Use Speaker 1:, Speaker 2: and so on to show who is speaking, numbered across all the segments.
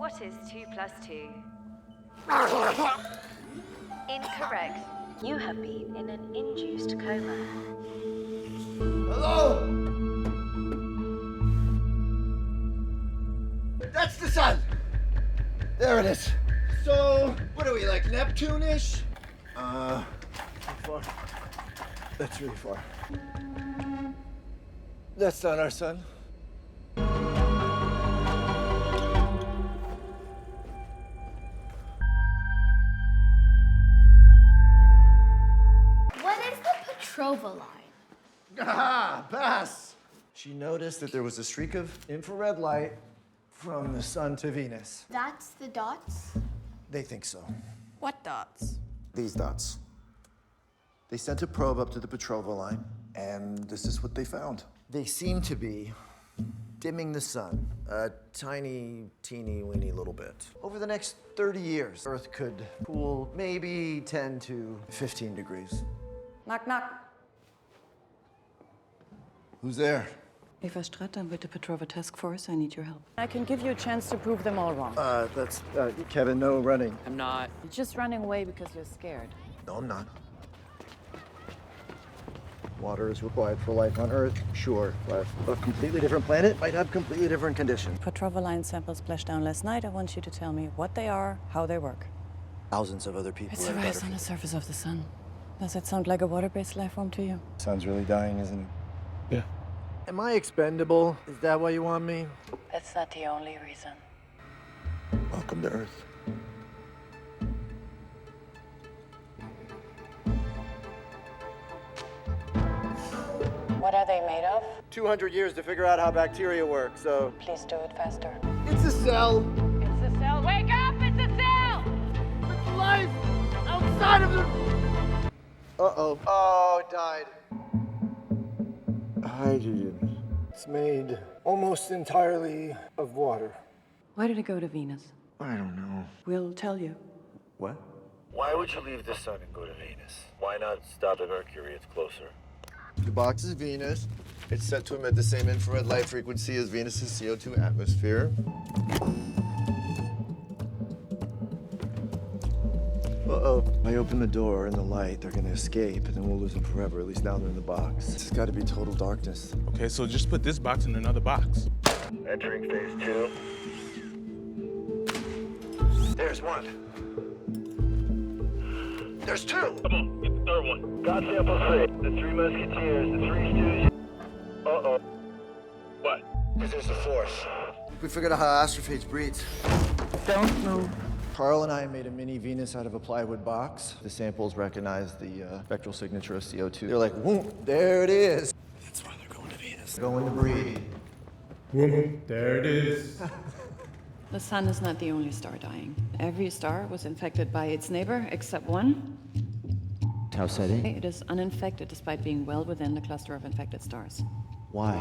Speaker 1: What is 2 plus 2? Incorrect. You have been in an induced coma.
Speaker 2: Hello? That's the sun! There it is. So, what are we, like Neptune-ish? How far? That's really far. That's not our sun.
Speaker 3: What is the Petrova line?
Speaker 2: Ah, pass! She noticed that there was a streak of infrared light from the sun to Venus.
Speaker 3: That's the dots?
Speaker 2: They think so.
Speaker 4: What dots?
Speaker 2: These dots. They sent a probe up to the Petrova line, and this is what they found. They seem to be dimming the sun a tiny, teeny, weeny little bit. Over the next 30 years, Earth could cool maybe 10 to 15 degrees.
Speaker 4: Knock, knock.
Speaker 2: Who's there?
Speaker 5: Eva Stratt, I'm with the Petrova Task Force. I need your help.
Speaker 4: I can give you a chance to prove them all wrong.
Speaker 2: That's Kevin, no running.
Speaker 6: I'm not.
Speaker 4: You're just running away because you're scared.
Speaker 2: No, I'm not. Water is required for life on Earth, sure, but a completely different planet might have completely different conditions.
Speaker 5: Petrova line samples splashed down last night. I want you to tell me what they are, how they work.
Speaker 2: Thousands of other people.
Speaker 5: It's a
Speaker 2: are
Speaker 5: rise
Speaker 2: better.
Speaker 5: on the surface of the sun. Does that sound like a water-based life form to you?
Speaker 2: Sun's really dying, isn't it?
Speaker 6: Yeah.
Speaker 2: Am I expendable? Is that why you want me?
Speaker 5: That's not the only reason.
Speaker 2: Welcome to Earth.
Speaker 5: What are they made of?
Speaker 2: 200 years to figure out how bacteria work, so...
Speaker 5: Please do it faster.
Speaker 2: It's a cell.
Speaker 4: It's a cell. Wake up! It's a cell!
Speaker 2: It's life outside of the... Uh-oh. Oh, it died. Hydrogen. It's made almost entirely of water.
Speaker 5: Why did it go to Venus?
Speaker 2: I don't know.
Speaker 5: We'll tell you.
Speaker 2: What?
Speaker 7: Why would you leave the sun and go to Venus? Why not stop at Mercury? It's closer.
Speaker 2: The box is Venus. It's set to emit the same infrared light frequency as Venus's CO2 atmosphere. Uh-oh. I open the door and the light, they're gonna escape, and then we'll lose them forever. At least now they're in the box. This has gotta be total darkness.
Speaker 6: Okay, so just put this box in another box.
Speaker 7: Entering phase 2.
Speaker 2: There's one. There's two!
Speaker 7: Come on, get the third one. God sample 3. The Three Musketeers, the Three Stooges. Uh-oh. What?
Speaker 2: Because there's the fourth. We figured out how astrophage breeds.
Speaker 5: Don't move.
Speaker 2: Carl and I made a mini Venus out of a plywood box. The samples recognize the spectral signature of CO2. They're like, whoop, there it is. That's why they're going to Venus. Going to breed.
Speaker 6: There it is.
Speaker 5: The sun is not the only star dying. Every star was infected by its neighbor, except one.
Speaker 2: Tau Ceti?
Speaker 5: It is uninfected despite being well within the cluster of infected stars.
Speaker 2: Why?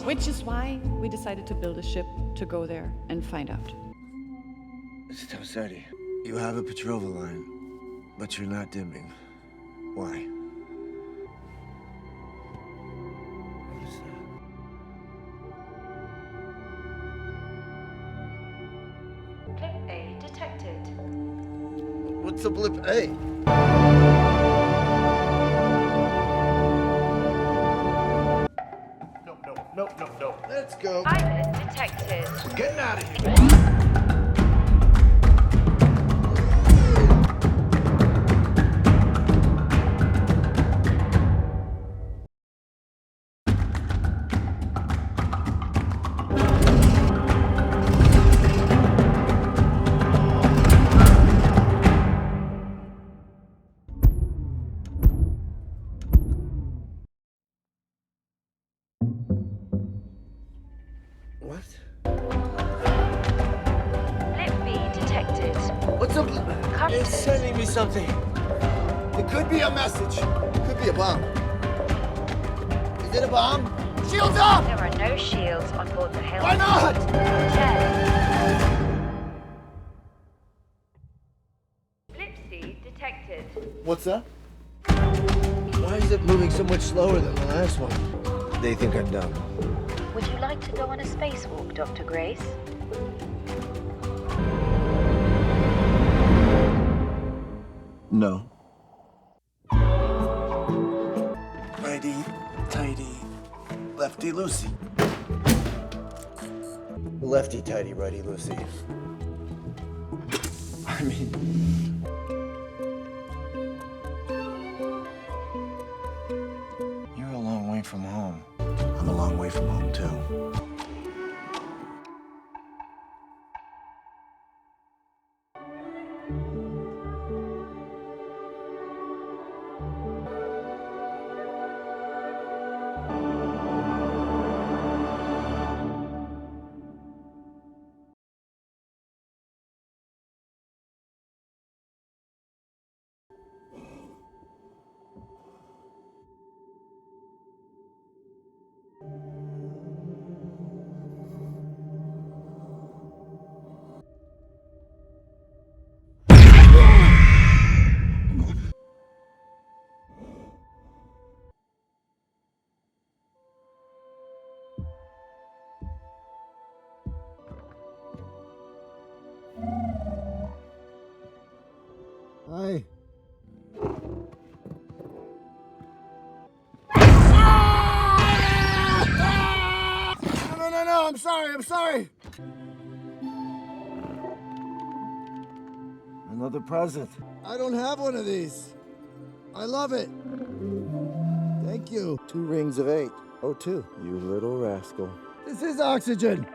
Speaker 5: Which is why we decided to build a ship to go there and find out.
Speaker 2: It's Tau Ceti. You have a Petrova line, but you're not dimming. Why? What is that?
Speaker 1: Blip A detected.
Speaker 2: What's a blip A? No. Let's go.
Speaker 1: Pilot detected.
Speaker 2: We're getting out of here. What?
Speaker 1: Blip B detected.
Speaker 2: What's up?
Speaker 1: Contact.
Speaker 2: It's sending me something. It could be a message. It could be a bomb. Is it a bomb? Shields up!
Speaker 1: There are no shields on board the Hill.
Speaker 2: Why not?
Speaker 1: 10. Blip C detected.
Speaker 2: What's that? Why is it moving so much slower than the last one? They think I'm dumb.
Speaker 1: Would you like to go on a spacewalk, Dr. Grace?
Speaker 2: No. Righty, tighty, lefty, loosey. Lefty, tighty, righty, loosey. I mean... You're a long way from home. I'm a long way from home, too. Hi. No, I'm sorry. Another present. I don't have one of these. I love it. Thank you. 2 rings of 8. Oh, 2. You little rascal. This is oxygen.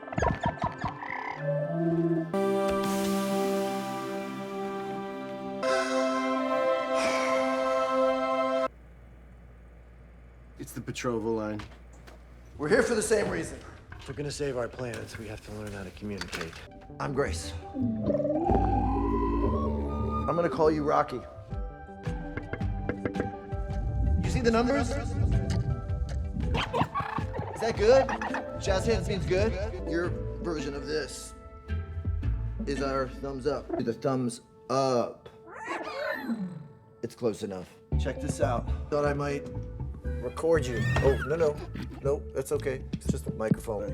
Speaker 2: It's the betrothal line. We're here for the same reason. If we're gonna save our planets, we have to learn how to communicate. I'm Grace. I'm gonna call you Rocky. You see the numbers? Is that good? Jazz hands means good. Your version of this is our thumbs up. The thumbs up. It's close enough. Check this out. Thought I might record you. Oh, no, that's okay. It's just a microphone.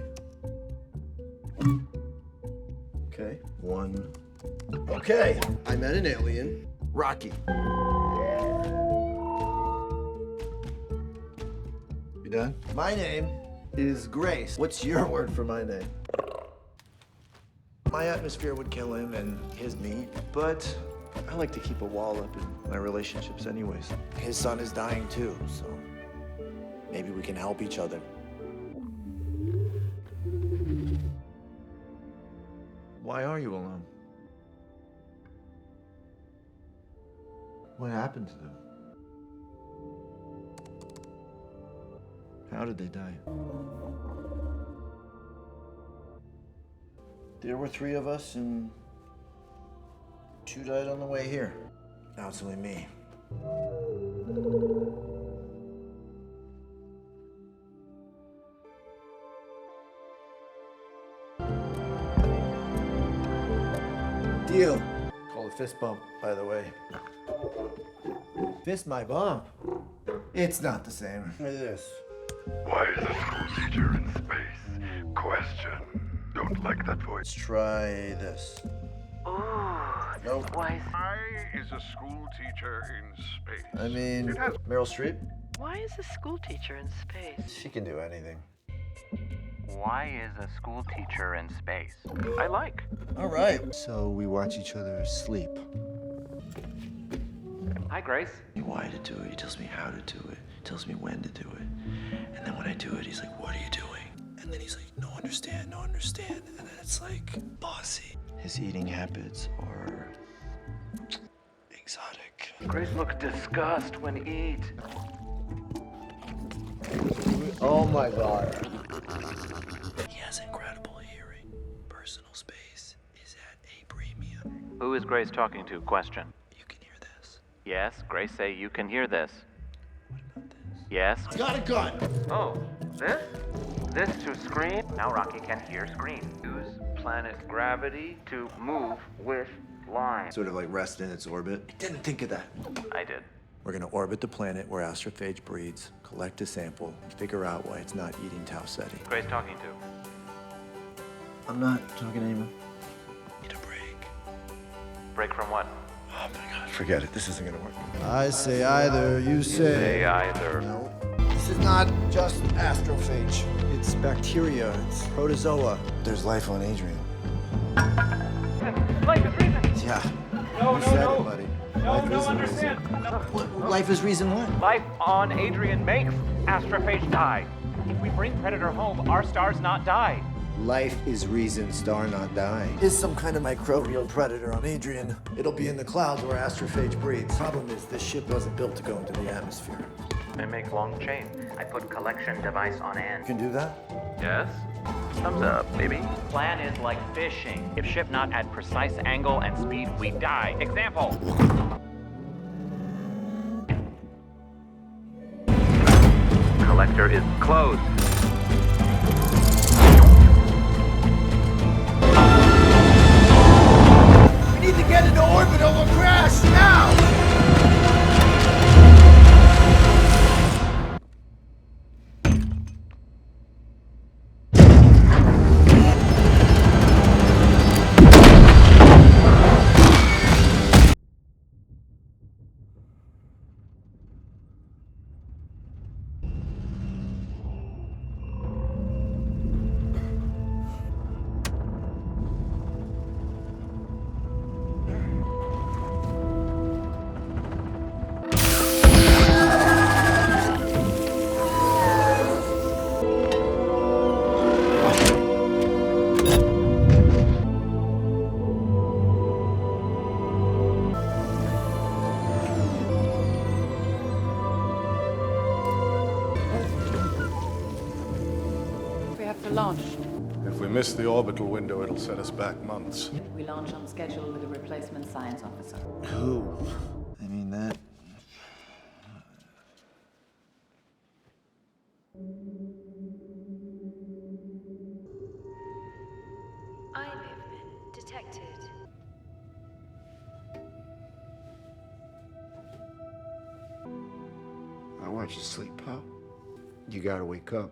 Speaker 2: Okay, 1. Okay, I met an alien, Rocky. You done? My name is Grace. What's your word for my name? My atmosphere would kill him and his me, but I like to keep a wall up in my relationships anyways. His son is dying too, so maybe we can help each other. Why are you alone? What happened to them? How did they die? There were 3 of us, and 2 died on the way here. Now it's only me. Deal. Call it fist bump, by the way. Fist my bump. It's not the same. Look at this.
Speaker 8: Why is a school teacher in space? Question. Don't like that voice.
Speaker 2: Let's try this.
Speaker 1: Ooh,
Speaker 2: Nope.
Speaker 1: why
Speaker 8: Is a school teacher in space?
Speaker 2: I mean,
Speaker 8: It has-
Speaker 2: Meryl Streep?
Speaker 1: why is a school teacher in space?
Speaker 2: She can do anything.
Speaker 9: Why is a school teacher in space? I like.
Speaker 2: All right. So we watch each other sleep.
Speaker 9: Hi, Grace.
Speaker 2: Why to do it, he tells me how to do it, tells me when to do it. And then when I do it, he's like, what are you doing? And then he's like, no understand. And then it's like, bossy. His eating habits are exotic.
Speaker 9: Grace looks disgust when eat.
Speaker 2: Oh my God. He has incredible hearing. Personal space is at a premium.
Speaker 9: Who is Grace talking to? Question.
Speaker 2: You can hear this.
Speaker 9: Yes, Grace say you can hear this.
Speaker 2: What about this?
Speaker 9: Yes.
Speaker 2: Got a gun.
Speaker 9: Oh, this? This to screen? Now Rocky can hear screen. Use planet gravity to move with line.
Speaker 2: Sort of like rest in its orbit. I didn't think of that.
Speaker 9: I did.
Speaker 2: We're gonna orbit the planet where astrophage breeds, collect a sample, and figure out why it's not eating Tau Ceti.
Speaker 9: Grace talking to.
Speaker 2: I'm not talking to anyone. Need a break.
Speaker 9: Break from what?
Speaker 2: Oh my God, forget it. This isn't gonna work. I say either, you say
Speaker 9: either.
Speaker 2: no. This is not just astrophage. It's bacteria, it's protozoa. There's life on Adrian.
Speaker 9: Life is reason.
Speaker 2: Yeah.
Speaker 9: No,
Speaker 2: You
Speaker 9: no,
Speaker 2: said
Speaker 9: no.
Speaker 2: it, buddy.
Speaker 9: No,
Speaker 2: Life
Speaker 9: no,
Speaker 2: is a
Speaker 9: understand.
Speaker 2: reason.
Speaker 9: No.
Speaker 2: What, life is reason what?
Speaker 9: Life on Adrian makes astrophage die. If we bring Predator home, our star's not die.
Speaker 2: Life is reason, star not die. Is some kind of microbial predator on Adrian. It'll be in the clouds where astrophage breeds. Problem is, this ship wasn't built to go into the atmosphere.
Speaker 9: I make long chain. I put collection device on
Speaker 2: You
Speaker 9: end.
Speaker 2: can do that?
Speaker 9: Yes? Thumbs up, baby. Plan is like fishing. If ship not at precise angle and speed, we die. Example. Collector is closed.
Speaker 2: We need to get into orbit or we'll crash now!
Speaker 5: We have to launch.
Speaker 10: If we miss the orbital window, it'll set us back months.
Speaker 5: We launch on schedule with a replacement science officer.
Speaker 2: Who? I mean, that...
Speaker 1: Eye movement detected.
Speaker 2: I want you to sleep, pal. You gotta wake up.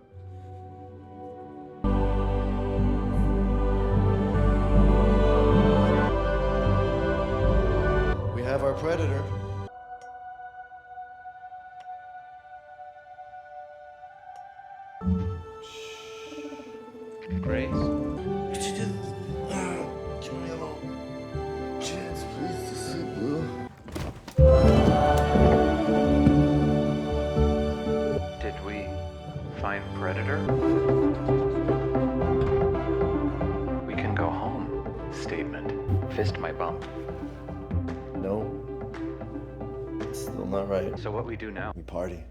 Speaker 2: We have our predator.
Speaker 9: Grace?
Speaker 2: Could you just give me a little chance, please, to sleep, Blue?
Speaker 9: Did we find Predator? We can go home. Statement. Fist my bump.
Speaker 2: No. It's still not right.
Speaker 9: So what we do now?
Speaker 2: We party.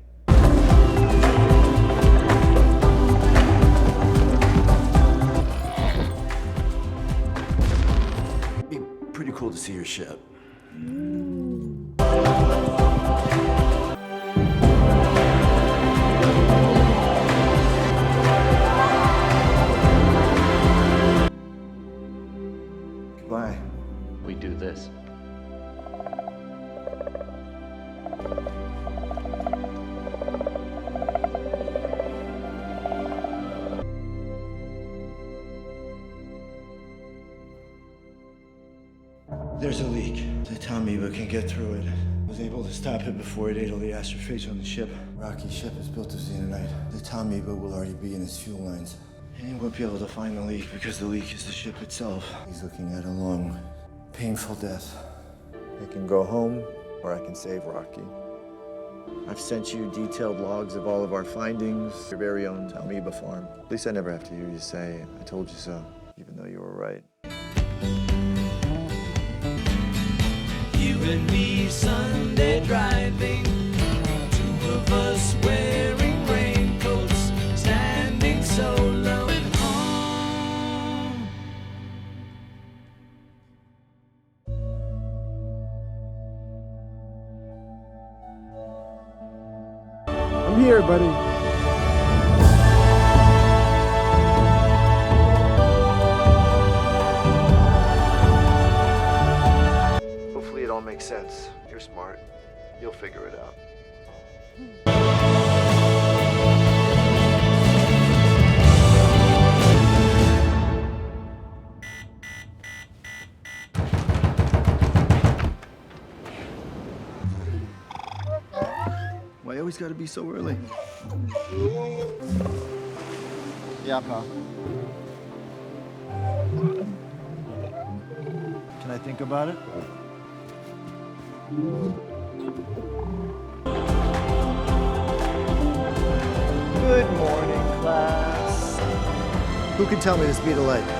Speaker 2: It'd be pretty cool to see your ship. Goodbye.
Speaker 9: We do this.
Speaker 2: There's a leak. The Tomoeba can get through it. I was able to stop it before it ate all the astrophage on the ship. Rocky's ship is built of xenonite. The Tomoeba will already be in his fuel lines. And he won't be able to find the leak because the leak is the ship itself. He's looking at a long, painful death. I can go home, or I can save Rocky. I've sent you detailed logs of all of our findings, your very own Tomoeba farm. At least I never have to hear you say, I told you so, even though you were right.
Speaker 11: You and me Sunday driving, two of us wearing raincoats, standing solo at home.
Speaker 6: I'm here, buddy.
Speaker 2: Hopefully it all makes sense. You're smart. You'll figure it out. always gotta be so early?
Speaker 6: Yeah, pal.
Speaker 2: Can I think about it? Good morning, class. Who can tell me the speed of light?